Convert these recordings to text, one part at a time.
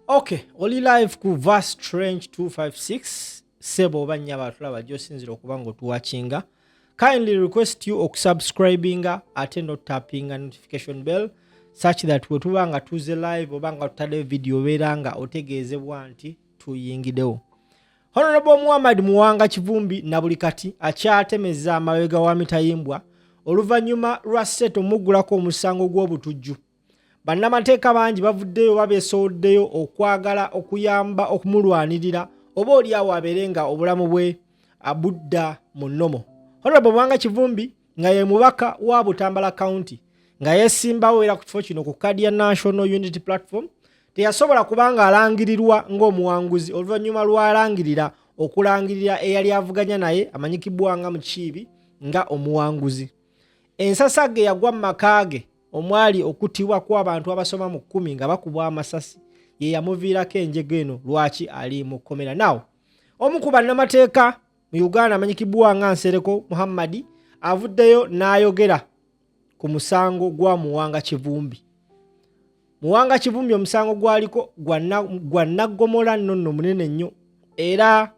Okay, oli live ku Verse Trench 256 sebo oba nnya batulaba josinzira okuba ng'otuwachinga. Kindly request you okusubscribinga ate n'otappinga notification bell such that bwe tuba nga tuze live oba nga tutaddeyo video obeera nga otegeezebwa nti tuyingidewo. Honorable Muhammad Muwanga Kivumbi na buli kati akyatemeza amabega wa mitayimbwa oluvannyuma lwa Sseto muggulako omusango gw'obutujju. Bannamateeka bangi bavuddeyo babeesowoddeyo okwagala okuyamba okumulwanirira oba oliawo abeerenga obulamu bwe abudda mu nnomo. Honorable Muwanga Kivumbi nga ye mubaka wa Butambala County nga yeesimbawo era ku kifo kino ku kkaadi ya National Unity Platform teyasobola kubanga alangirirwa ng'omuwanguzi oluvannyuma lw'alangirira okulangirira eyali avuganya naye amanyikibwa nga Mukiibi nga omuwanguzi. Ensasage yagwa mu maka ge omwali okutibwa kw'abantu abasoma mu 10 nga bakubwa amasasi ye yamuviirako enjego eno lwaki ali mu kkomera. Nawo omu ku bannamateeka mu Uganda amanyikibwa nga Nsereko Muhammad avuddeyo n'ayogera ku musango gwa Muwanga Kivumbi. Muwanga Kivumbi omusango gwaliko gwa naggomola nnono munene nnyo era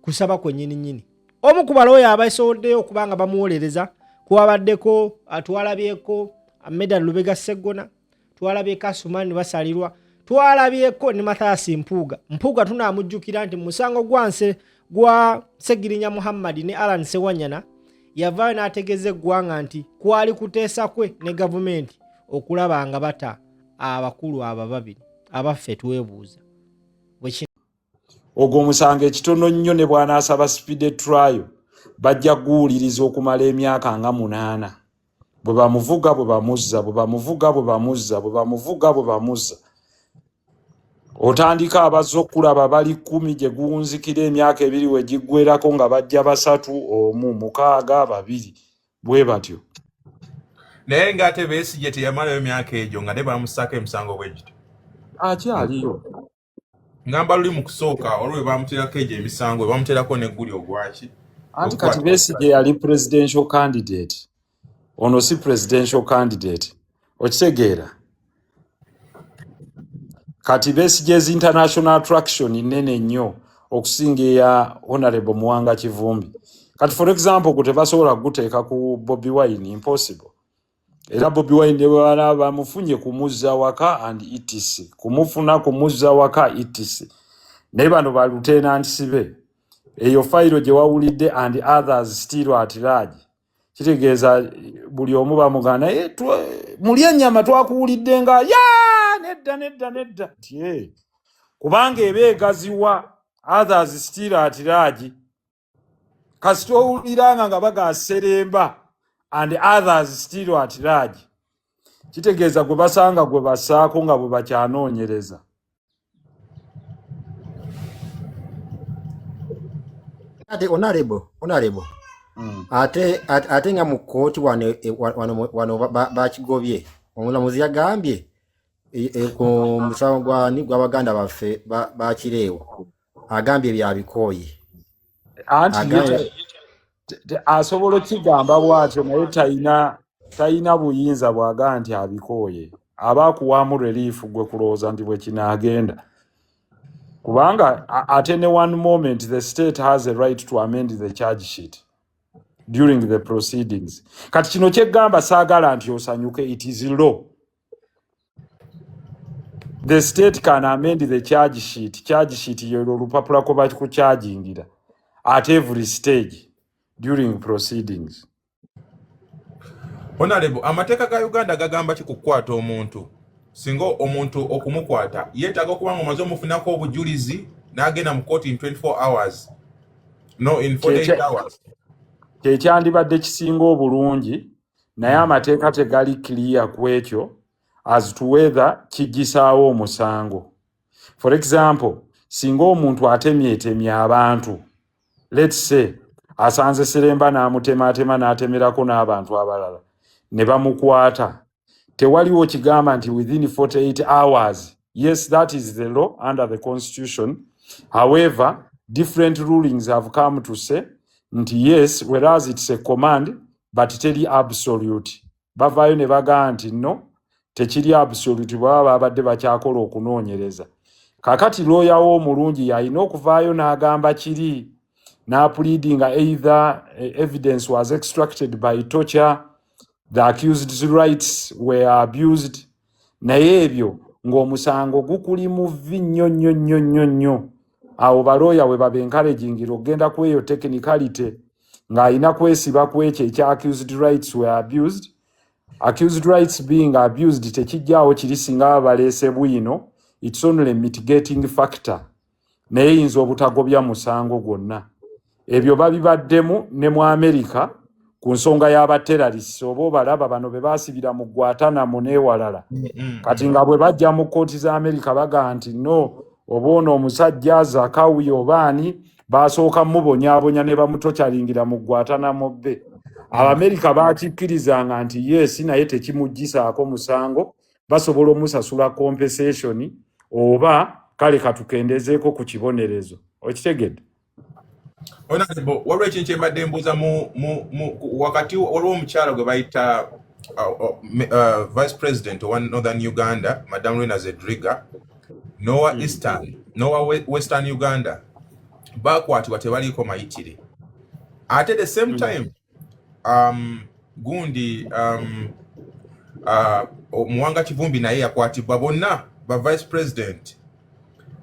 kusaba kwennyini. Omu ku balooya abasoboddeyo okubanga bamuwolereza kuwabaddeko atwalabyeko Medal Lubega Segona, twalabyeko Asumani basalirwa, twalabyeko ne Mathias Mpuuga tunaamujjukira nti musango gwa Segirinya Muhammad ne Alan Sewanyana yavaayo n'ategeeza eggwanga nti kwali kuteesa kwe ne gavumenti okulaba nga bata abakulu aba babiri abaffe twebuuza. Ogwo omusango ekitono nnyo ne bw'anaasaba speed trial bajja guwuliriza okumala emyaka nga 8. Bwe bamuvuga bwe bamuzza, bwe bamuvuga bwe bamuzza, bwe bamuvuga bwe bamuzza. Otandika abazze okulaba bali 10 gye guwunzikira emyaka 2 we giggwerako nga bajja 3, 1, 6, 2 bwe batyo. Naye ng'ate Besigye teyamalayo emyaka egyo nga ne bamussaako emisango bw'egito. Akyaliyo. Ngamba luli mu kusooka olwe bamuteerako egyo emisango bamuteerako n'egguli ogwaki. Anti kati Besigye yali presidential candidate. Ono si presidential candidate. Okitegeera. Kati Besigye's international attraction nene nnyo okusinga ya Honorable Muwanga Kivumbi. Kati for example kutebasobola kuteeka ku Bobi Wine impossible. Era Bobi Wine bwana bamufunye kumuzza waka and etc. Kumufuna kumuzza waka etc. Ne bano ba lieutenant sibe. Eyo file gye wawulidde and others still at large. Kitegeeza buli omu bamugana muli ennyama twakuwulidde nga nedda tie kubanga ebeegaziwa others still at large kasita owuliranga nga bagaseremba and others still at large kitegeeza gwe basanga gwe basaako nga bwe bakyanoonyereza. Ate honorable ate nga mu kooti wano bakigobye omulamuzi yagambye ku musango gw'Abaganda baffe bakireewo agambye byabikooye anti asobola okigamba bw'atyo naye talina buyinza bw'aga nti abikooye aba akuwaamu relief gwe kulowooza nti bwe kinaagenda kubanga ate ne one moment the state has a right to amend the charge sheet during the proceedings. Kati kino kyegamba saagala nti osanyuke, it is law. The state can amend the charge sheet. Charge sheet yero lupapula ko bati ku chargingira at every stage during proceedings. Honorable, amateeka ga Uganda gagamba kikukwata omuntu singa omuntu okumukwata yeetaaga okuba nga omaze omufunako obujulizi n'agenda mu kooti in 24 hours no in 48 hours. Kyandibadde kisinga obulungi naye amateeka tegali clear ku ekyo as to whether kigisaawo omusango. For example, singa omuntu atemye abantu, let's say asanze Seremba n'amutema n'atemerako n'abantu abalala ne bamukwata, tewaliwo kigamba nti within 48 hours. Yes, that is the law under the constitution. However, different rulings have come to say nti yes, whereas it's a command but teri absolute. Bavayo ne bagaa nti no tekiri absolute bwaba babadde bakyakola okunoonyereza. kakati lawyer w'omulungi yalina okuvaayo n'agamba kiri n'apleadinga either evidence was extracted by torture, the accused's rights were abused, naye ebyo ng'omusango gukuli mu vvi nnyo awo balooya we baba encouragingira okugenda ku eyo technicality ng'alina kwesiba ku ekyo ekya accused rights were abused. Accused rights being abused tekijjaawo kiri singa baleese bwino, it's only mitigating factor naye yinza obutagobya musango gwonna. Ebyo babibaddemu ne mu America ku nsonga y'abaterrorists oba obalaba bano be baasibira mu Guantanamo n'ewalala. Kati nga bwe bajja mu kkooti za America baga nti no oba ono omusajja Zakawi obaani baasooka mubonyaabonya ne bamutocalingira mu Guantanamo Bay. Abamerika baakikkirizanga nti yes naye tekimuggisaako musango, basobola omusasula compensation oba kale katukendezeeko ku kibonerezo. Okitegedde? Honorable, waliwo ekintu kye mbadde mbuuza wakati waliwo omukyala gwe bayita Vice President owa Northern Uganda, Madam Rena Zedriga, Noah Eastern, Noah Western Uganda, bakwatibwa tebaliiko mayitire. Ate the same time, gundi Muwanga Kivumbi naye yakwatibwa, bonna ba Vice President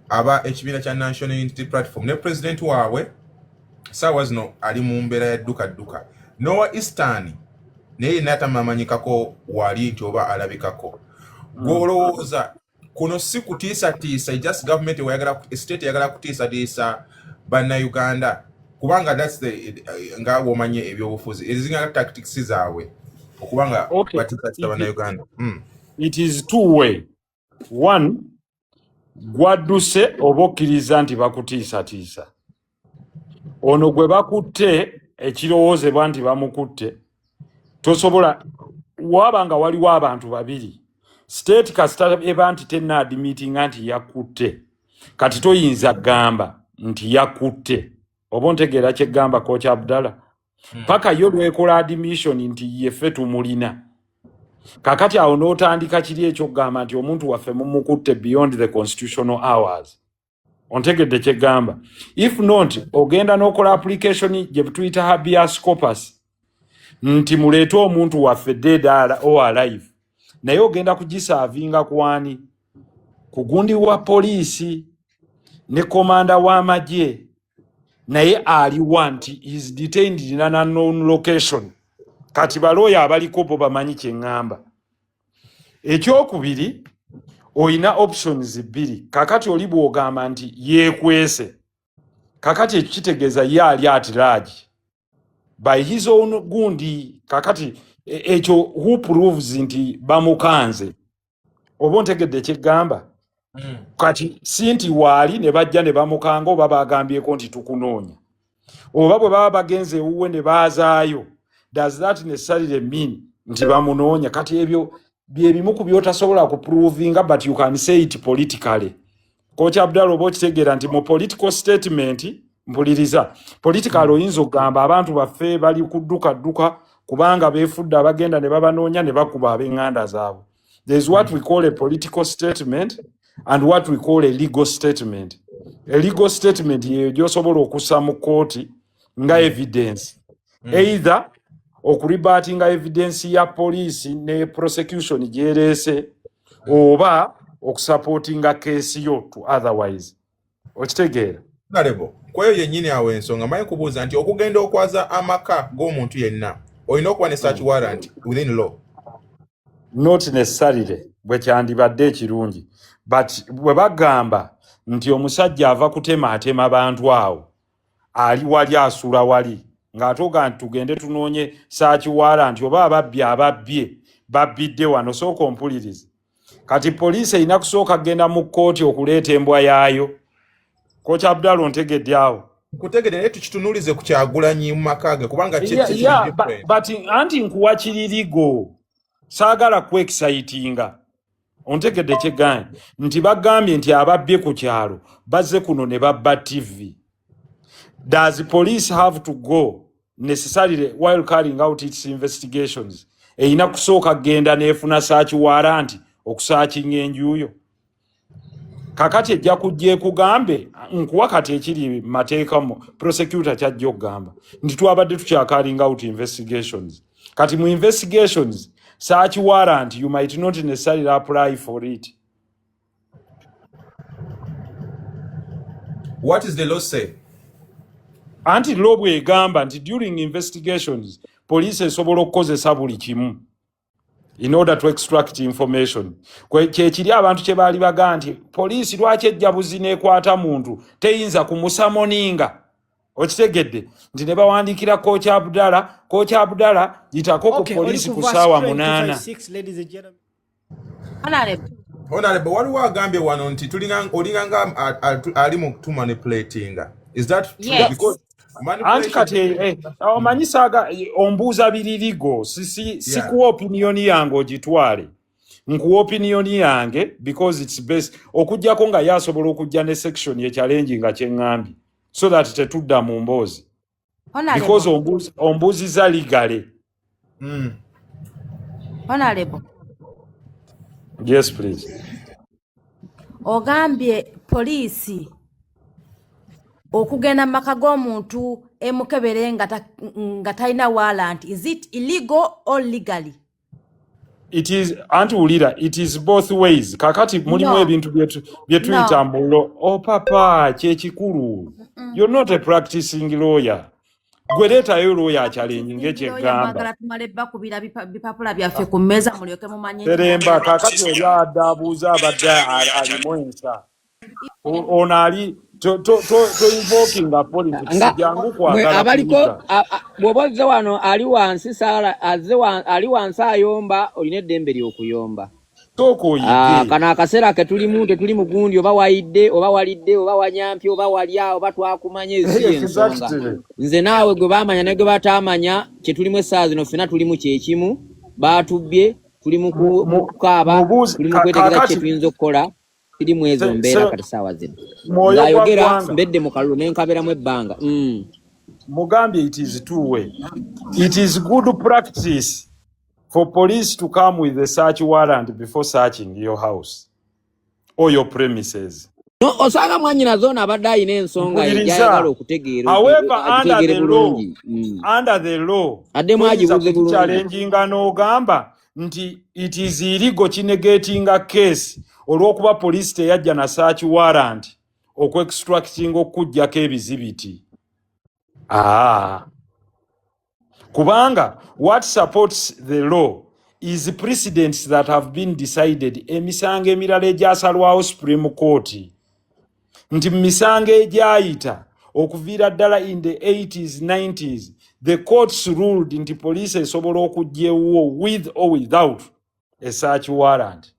aba ekibiina kya National Unity Platform ne President waabwe saawa zino ali mu mbeera ya dduka. Noah Eastern naye natamamanyikako wali nti oba alabikako. Gwolowooza kuno si kutiisatiisa just government state yagala kutiisatiisa bannayuganda kubanga that's the nga womanye ebyobufuzi ezinga tactics zaabwe okubanga batiisatiisa bannayuganda. It is two way. One, gwadduse oba okkiriza nti bakutiisatiisa. Ono gwe bakutte ekirowoozebwa nti bamukutte tosobola wabanga waliwo abantu babiri state kasita eba nti tennaadimitinga nti yakutte kati toyinza gamba nti yakutte oba ontegeera kyegamba Coach Abdallah paka yo lwekola admission nti yeffe tumulina kakati awo n'otandika kiri ekyokugamba nti omuntu waffe mumukutte beyond the constitutional hours. Ontegedde kyegamba. If not, ogenda n'okola application gye tuyita habeas corpus nti muleete omuntu waffe dead or alive. Naye ogenda kugisaavinga kwani ku gundi wa poliisi ne komanda w'amagye naye aliwa nti is detained in an unknown location. Kati balooya abaliko bo bamanyi kye ŋŋamba. Ekyokubiri oyina options bbiri. Kakati oli bw'ogamba nti yeekwese. Kakati ekyo kitegeeza ye ali at large by his own gundi. Kakati ekyo who proves nti bamukanze. Oba ontegedde kyegamba? Kati si nti waali ne bajja ne bamukanga oba bagambyeko nti tukunoonya. Oba bwe baba bagenze ewuwe ne baazaayo. Does that necessarily mean nti bamunoonya? Kati ebyo byebimu ku byotasobola kuprovinga but you can say it politically. Coach Abdallah oba okitegeera nti mu political statement mpuliriza political oyinza okugamba abantu baffe bali kudduka kubanga beefudde abagenda ne babanoonya ne bakuba ab'eŋŋanda zaabwe. There is what we call a political statement and what we call a legal statement. A legal statement yeyo gyosobola okussa mu kooti nga evidence. Either okuribatinga evidence ya police ne prosecution gyerese oba okusupportinga case yo to otherwise. Okitegeera? Nalebo, kweyo yennyini awo ensonga maye kubuuza nti okugenda okwaza amaka g'omuntu yenna olina okuba ne search warrant within law. Not necessarily bwe kyandibadde ekirungi but bwe bagamba nti omusajja ava kutema abantu awo ali wali asula wali ng'atooga nti tugende tunoonye search warrant oba ababbye babbidde wano sooka ompulirize. Kati poliisi erina kusooka genda mu kkooti okuleeta embwa yaayo. Coach Abdallah ontegedde awo? Nkutegedde naye tukitunuulize ku Kyagulanyi mu maka ge kubanga but anti nkuwa kiririgo saagala kwexcitinga. Ontegedde kyegambye nti bagambye nti ababbye ku kyalo bazze kuno ne babba TV. Does the police have to go necessarily while carrying out its investigations? Erina kusooka genda neefuna search warrant okusaakinga enjuuyo. kakati ejja kujja ekugambe nkuwa kati ekiri mateeka mu prosecutor kyajja okugamba nti twabadde tukyakalinga out investigations kati mu investigations search warrant you might not necessarily apply for it. What is the law say? Anti law bwegamba nti during investigations police esobola okukozesa buli kimu in order to extract information. Kyekiri abantu kye baali baga nti poliisi lwaki ejja buzi n'ekwata muntu teyinza kumusamoninga okitegedde nti ne bawandiikira Coach Abdallah yitako ku poliisi ku ssaawa 8. Honorable, waliwo agambye wano nti olinganga ali mu kumanipulatinga. Is that true? Yes. Because Anti kati omanyi saaga ombuuza biririgo sikuwa opinion yange ogitwale nkuwa opinion yange because it's best okujjako nga yasobola okujja ne section ye challenge nga kyeŋŋambye so that tetudda mu mboozi because ombuuziza ligale. Honorable. Yes please. Ogambye poliisi okugenda maka g'omuntu emukebere nga talina warrant. Is it illegal or legally? It is antuwulira, it is both ways. Kakati mulimu ebintu bye tuyita mulo. Oh papa kyekikulu. You're not a practicing lawyer. Gwe leetayo lawyer akyalenge ng'ekyegamba. Mwagala tumale bakubira bipapula byaffe ku mmeeza mulyoke mumanye. Teremba kakati oli adaabuuza abadde alimu ensa. Ono ali to invoking the politics jangu kwagala abaliko bw'obozze wano ali wansi sala ali wansi ayomba olina eddembe ly'okuyomba. Kana akaseera ke tulimu tetuli mugundi oba wayidde oba walidde oba wanyampi oba walya oba twakumanya eziye ensonga. Nze naawe gwe baamanya ne gwe bataamanya kye tulimu essaawa zino ffena tulimu kyekimu baatubbye tuli mu kukaaba tuli mu kwetegereza kye tuyinza okukola tiri mu ezo mbeera kati ssaawa zino. Ayogera mbedde mu kalulu n'enkabeeramu ebbanga. Mugambye it is two way. It is good practice for police to come with a search warrant before searching your house or your premises. No, osanga mwanyina zona abadde ayina ensonga ejayagala okutegeera. However, under the law, adde mwagibuuze bulungi. Challenginga n'ogamba nti it is illegal kinegatinga case olw'okuba police teyajja na search warrant okwe-extracting okujjako ebizibiti. Kubanga what supports the law is precedents that have been decided emisango emirala egyasalwawo Supreme Court nti misango egyayita okuviira ddala in the 80s 90s the courts ruled nti police esobola okujjewo with or without a search warrant.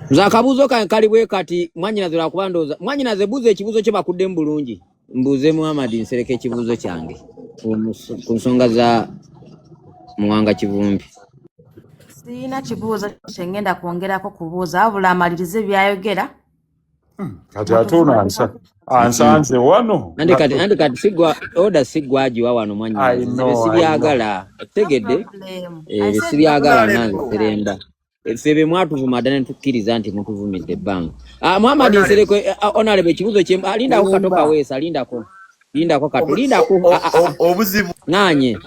Zakabuzo kali bwe kati mwanyinaze lwakuba ndowooza mwanyinaze buuza ekibuuzo kye bakuddemu bulungi mbuuze Muhammad nsereka ekibuuzo kyange ku nsonga za Muwanga Kivumbi. Sina kibuuzo kyengenda kwongerako kubuuza wabula amalirize byayogera. Kati atuna ansanze wano. Andi kati sigwa oda sigwajiwa wano mwanyinaze sibyagala tegedde sibyagala nanze serenda. Febe mwatuvuma dane tukiriza nti mutuvumidde ebbanga. Muhammad nsereko honorable ekibuuzo kye alindako katoka weesa alindako katu lindako obuzibu nanye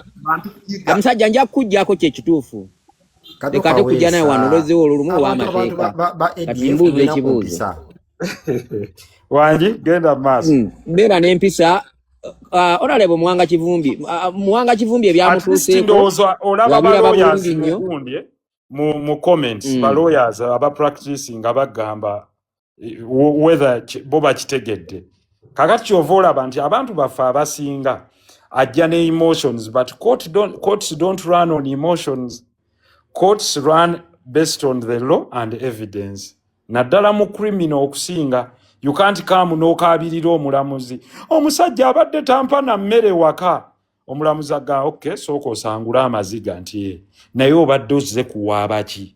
omusajja nja kujjako kye kituufu kati kujja naye wano lozeewo olumu w'amateeka kati mbuuza ekibuuzo wangi genda maaso mbeera n'empisa honorable Muwanga Kivumbi ebyamutuuseeko wabiraba bulungi nnyo mu comments ba lawyers aba practicing abagamba whether bo bakitegedde kakati kyovola abantu baffe abasinga ajja ne emotions but courts don't run on emotions. Courts run based on the law and evidence. Naddala mu criminal okusinga you can't come n'okaabirira omulamuzi omusajja abadde tampa na mmere waka omulamuzi aga okay sooka osangula amaziga nti naye obadde ozze kuwaaba ki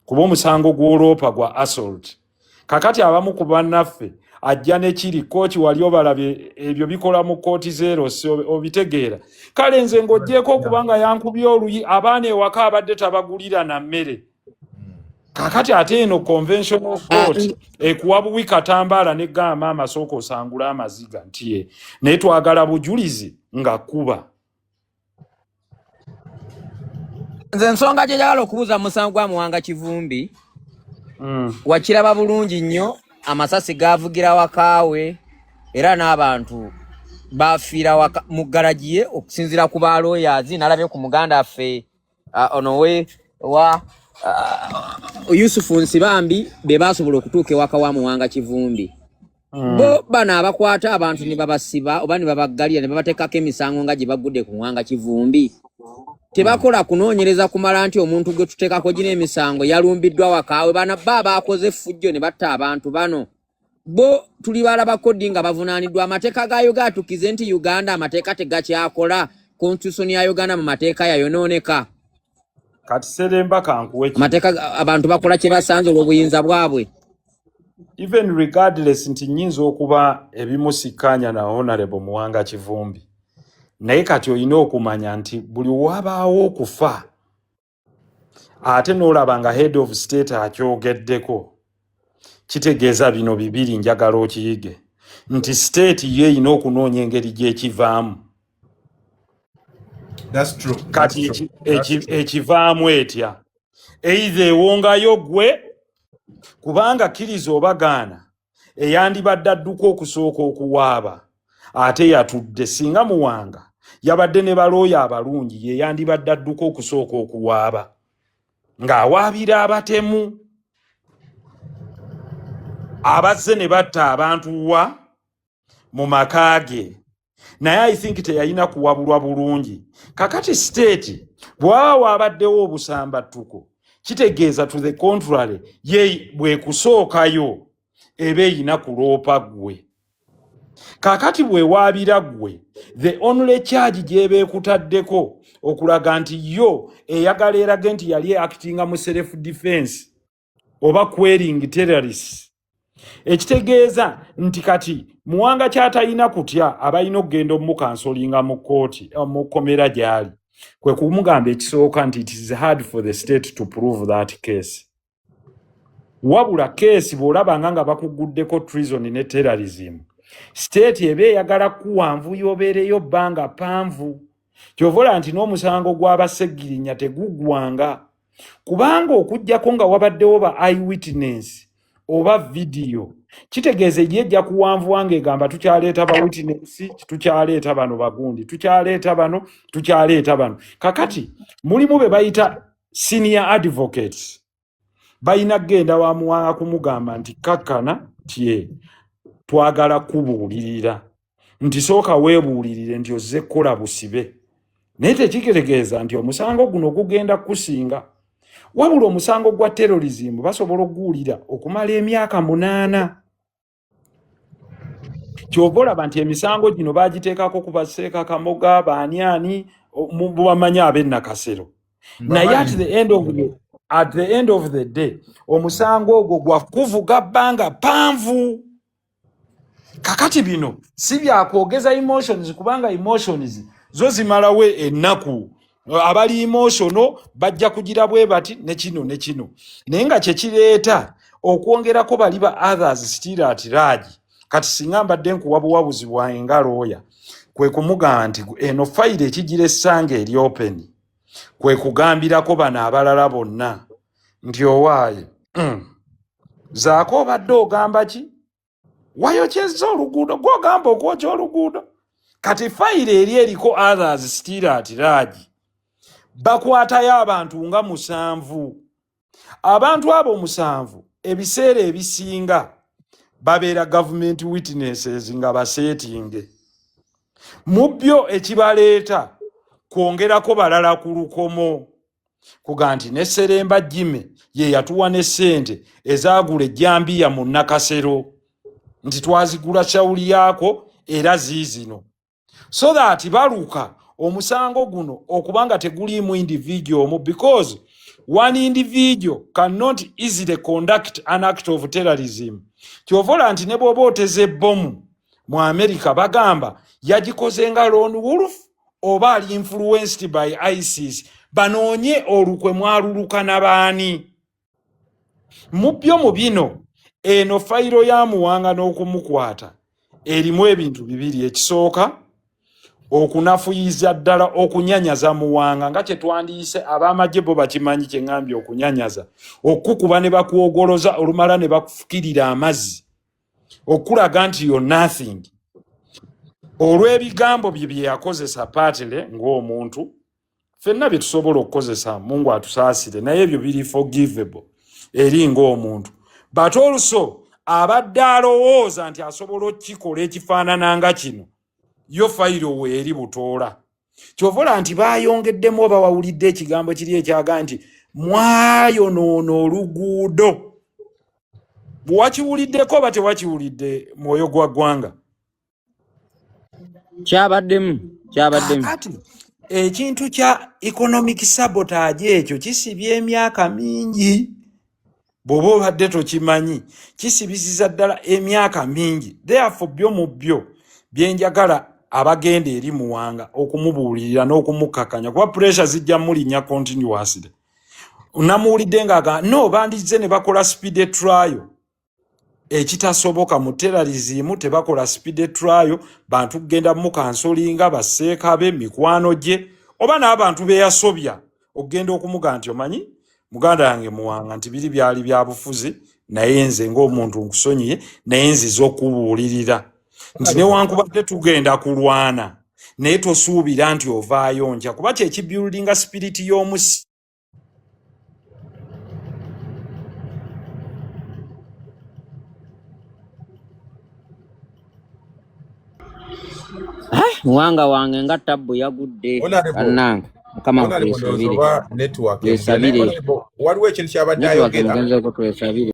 kuba omusango gw'oloopa gwa assault. Kakati abamu ku bannaffe ajja ne kiri kooti wali obalabye ebyo bikola mu kooti zero obitegeera kale nze ng'oggyeko okubanga yankubye oluyi abaana ewaka abadde tabagulira na mmere kakati ate eno conventional court ekuwa buwi Katambala ne gamba amasoko osangula amaziga ntiye naye twagala bujulizi nga kuba. Nze ensonga gye njagala okubuuza musango gwa Muwanga Kivumbi wakiraba bulungi nnyo amasasi gavugira wakaawe era n'abantu bafiira mu garaji ye okusinziira ku ba lawyers nalabye ku muganda affe ono we wa Yusufu Nsibambi be basobola okutuuka ewaka wa Muwanga Kivumbi. Bo bano abakwata abantu ne babasiba oba ne babaggalira ne babateekako emisango nga gye bagudde ku Muwanga Kivumbi. Tebakola kunoonyereza kumala nti omuntu gwe tuteekako gino emisango yalumbiddwa wakaawe bana baba akoze effujjo ne batta abantu bano. Bo tuli balaba kodi nga bavunaaniddwa amateeka ga Uganda atukize nti Uganda amateeka tegakyakola constitution ya Uganda mu mateeka yayonooneka. Kati Seremba kankuwe amateeka abantu bakola kye basanze olw'obuyinza bwabwe. Even regardless nti nyinza okuba ebimusikanya na Honorable Muwanga Kivumbi. Naye kati olina okumanya nti buli wabaawo okufa ate n'olaba nga head of state akyogeddeko kitegeeza bino bibiri njagala okiyige nti state ye erina okunoonya engeri gy'ekivaamu. That's true. Kati ekivaamu etya either ewongayo gwe kubanga kkiriza obagaana eyandibadde adduka okusooka okuwaaba ate yatudde singa Muwanga yabadde ne balooya abalungi ye yandibadde adduka okusooka okuwaaba ng'awaabira abatemu abazze ne batta abantu wa mu maka ge. Naye I think teyalina kuwabulwa bulungi. Kakati state bw'aba waabaddewo obusambattuko kitegeeza to the contrary ye bwe kusookayo ebe erina kuloopa gwe. Kakati bwe waabira gwe the only charge gy'eba ekutaddeko okulaga nti yo eyagala erage nti yali actinga mu self defense oba quelling terrorists. Ekitegeeza nti kati Muwanga ky'atalina kutya abalina okugenda omukansolinga mu kooti mu kkomera gy'ali kwe kumugamba ekisooka nti it is hard for the state to prove that case. Wabula case bw'olabanga nga bakuguddeko treason ne terrorism state ebe eyagala kuwanvuyo obeereyo bbanga panvu kyovola nti n'omusango gw'abaseggirinya tegugwanga kubanga okujjako nga wabaddewo ba eyewitness oba video kitegeeze yejja kuwanvuwa ng'egamba tukyaleeta ba witness tukyaleeta bano bagundi tukyaleeta bano kakati mulimu be bayita senior advocates bayina kgenda wa Muwanga kumugamba nti kakkana tye twagala kubuulirira nti sooka weebuulirire nti ozze kukola busibe naye tekitegeeza nti omusango guno gugenda kusinga wabula omusango gwa terrorism basobola okuguwulira okumala emyaka 8. Kyova olaba nti emisango gino bagiteekako ku Baseeka Kamoga baaniani bamanya ab'Ennakasero naye at the end of the day omusango ogwo gwa kuvuga bbanga panvu. Kakati bino si byakwogeza emotions kubanga emotions zo zimalawe ennaku abali emotional bajja kugira bwe bati ne kino naye nga kyekireeta okwongerako bali ba others still at large. Kati singa mbadde nkuwabuwabuzi bwange nga looya kwe kumugamba nti eno fayiro ekigira essanga eri open kwe kugambirako bano abalala bonna nti owaaye zaako obadde ogamba ki wayokyezza oluguudo gwogamba okwokya oluguudo kati fayiro eri eriko others still at large bakwatayo abantu nga 7. Abantu abo 7 ebiseera ebisinga babeera government witnesses nga basetinge mu byo ekibaleeta kwongerako balala ku lukomo kuga nti ne Seremba Jime ye yatuwa ne ssente ezaagula ejjambiya mu Nakasero nti twazigula shawuli yako era ziizino so that baluka omusango guno okubanga teguliimu individual because one individual cannot easily conduct an act of terrorism. Kyovola nti ne bw'oba oteze ebbomu mu America bagamba yagikoze nga lone wolf oba ali influenced by ISIS banoonye olukwe mwaluluka n'abaani. mu byo mu bino eno fayiro ya Muwanga n'okumukwata erimu ebintu bibiri. Ekisooka okunafuyiza ddala okunyanyaza Muwanga nga kye twandiise ab'amagye bo bakimanyi kye ngambye okunyanyaza, okukuba ne bakuwogoloza olumala ne bakufukirira amazzi okulaga nti yo nothing olw'ebigambo bye yakozesa Patile ng'omuntu. Ffenna bye tusobola okukozesa Mungu atusaasire naye ebyo biri forgivable eri ng'omuntu, but also abadde alowooza nti asobola okukikola ekifaanana nga kino yo fayiro we eri butoola. Kyovola nti baayongeddemu oba wawulidde ekigambo kiri ekyaga nti mwayonoona oluguudo. Bwakiwuliddeko oba tewakiwulidde mwoyo gwa ggwanga? Kyabaddemu. Kakati ekintu kya economic sabotage ekyo kisibye emyaka mingi. Bw'oba obadde tokimanyi kisibisiza ddala emyaka mingi. Therefore byo mu byo bye njagala abagenda eri Muwanga okumubuulirira n'okumukakanya kuba pressure zijja mulinnya continuously. Namuwulidde ng'agamba no bandizze ne bakola speed trial. Ekitasoboka mu terrorism tebakola speed trial, bantu kugenda mu kansolinga baseekabe mikwano gye oba n'abantu be yasobya okugenda okumuga nti omanyi muganda yange Muwanga nti biri byali bya bufuzi naye nze ng'omuntu nkusonyiye naye nziza okubuulirira nti newankubadde tugenda kulwana naye tosuubira nti ovaayo ntya kuba kyekibuildinga spirit y'omusi. Muwanga wange nga tabbu yagudde bannange. Mukama Honorable twesabire. Ndozoba network. Twesabire. Waliwo ekintu kyabadde Network ayogera. mugenze ko twesabire.